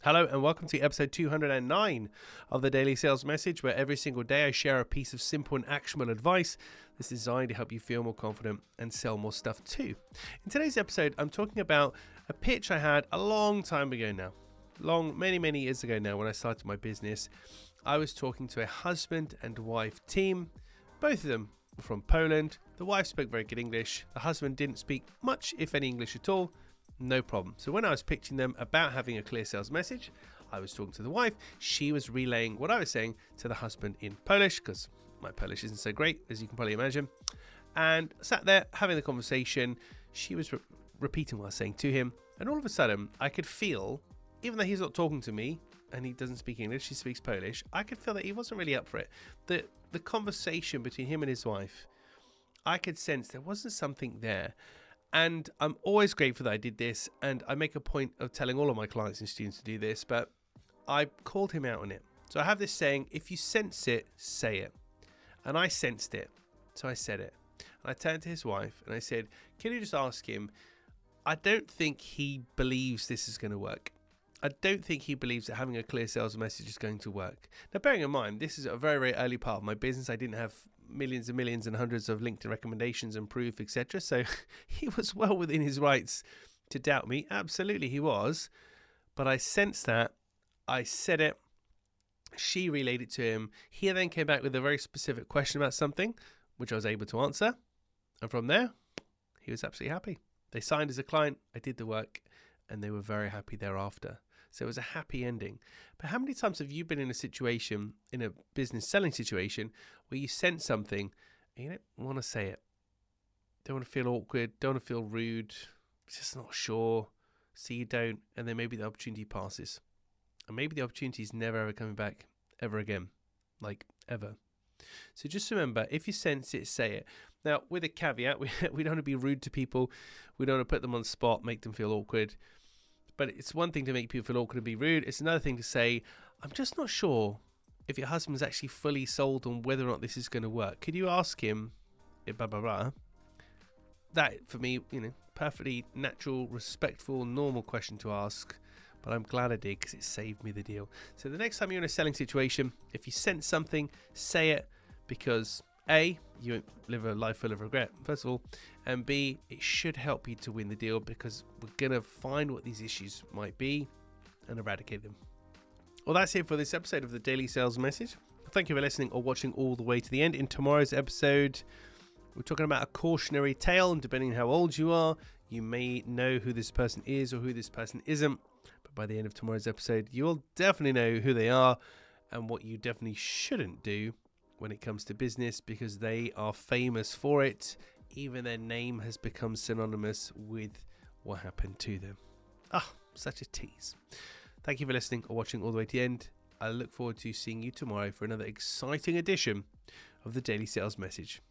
Hello and welcome to episode 209 of the Daily Sales Message, where every single day I share a piece of simple and actionable advice that's designed to help you feel more confident and sell more stuff too. In today's episode, I'm talking about a pitch I had a long time ago now. Many years ago now, when I started my business. I was talking to a husband and wife team. Both of them were from Poland. The wife spoke very good English. The husband didn't speak much, if any, English at all. No problem. So when I was pitching them about having a clear sales message, I was talking to the wife. She was relaying what I was saying to the husband in Polish, because my Polish isn't so great, as you can probably imagine. And sat there having the conversation. She was repeating what I was saying to him. And all of a sudden, I could feel, even though he's not talking to me and he doesn't speak English, he speaks Polish, I could feel that he wasn't really up for it. The conversation between him and his wife, I could sense there wasn't something there. And I'm always grateful that I did this, and I make a point of telling all of my clients and students to do this, but I called him out on it. So I have this saying, if you sense it, say it. And I sensed it, so I said it. And I turned to his wife and I said, can you just ask him, I don't think he believes this is going to work. I don't think he believes that having a clear sales message is going to work. Now, bearing in mind, this is a very early part of my business. I didn't have millions and hundreds of LinkedIn recommendations and proof, etc. So he was well within his rights to doubt me. Absolutely, he was. But I sensed that. I said it. She relayed it to him. He then came back with a very specific question about something, which I was able to answer. And from there, he was absolutely happy. They signed as a client. I did the work, and they were very happy thereafter. So it was a happy ending. But how many times have you been in a situation, in a business selling situation, where you sense something and you don't want to say it? Don't want to feel awkward, don't want to feel rude, just not sure, so you don't, and then maybe the opportunity passes. And maybe the opportunity is never ever coming back ever again. Like ever. So just remember, if you sense it, say it. Now, with a caveat, we don't want to be rude to people. We don't want to put them on the spot, make them feel awkward. But it's one thing to make people feel awkward and be rude. It's another thing to say, I'm just not sure if your husband's actually fully sold on whether or not this is going to work. Could you ask him, blah, blah, blah? That, for me, perfectly natural, respectful, normal question to ask. But I'm glad I did, because it saved me the deal. So the next time you're in a selling situation, if you sense something, say it, because A, you won't live a life full of regret, first of all, and B, it should help you to win the deal, because we're going to find what these issues might be and eradicate them. Well, that's it for this episode of the Daily Sales Message. Thank you for listening or watching all the way to the end. In tomorrow's episode, we're talking about a cautionary tale, and depending on how old you are, you may know who this person is or who this person isn't. But by the end of tomorrow's episode, you'll definitely know who they are and what you definitely shouldn't do when it comes to business, because they are famous for it. Even their name has become synonymous with what happened to them. Such a tease. Thank you for listening or watching all the way to the end. I look forward to seeing you tomorrow for another exciting edition of the Daily Sales Message.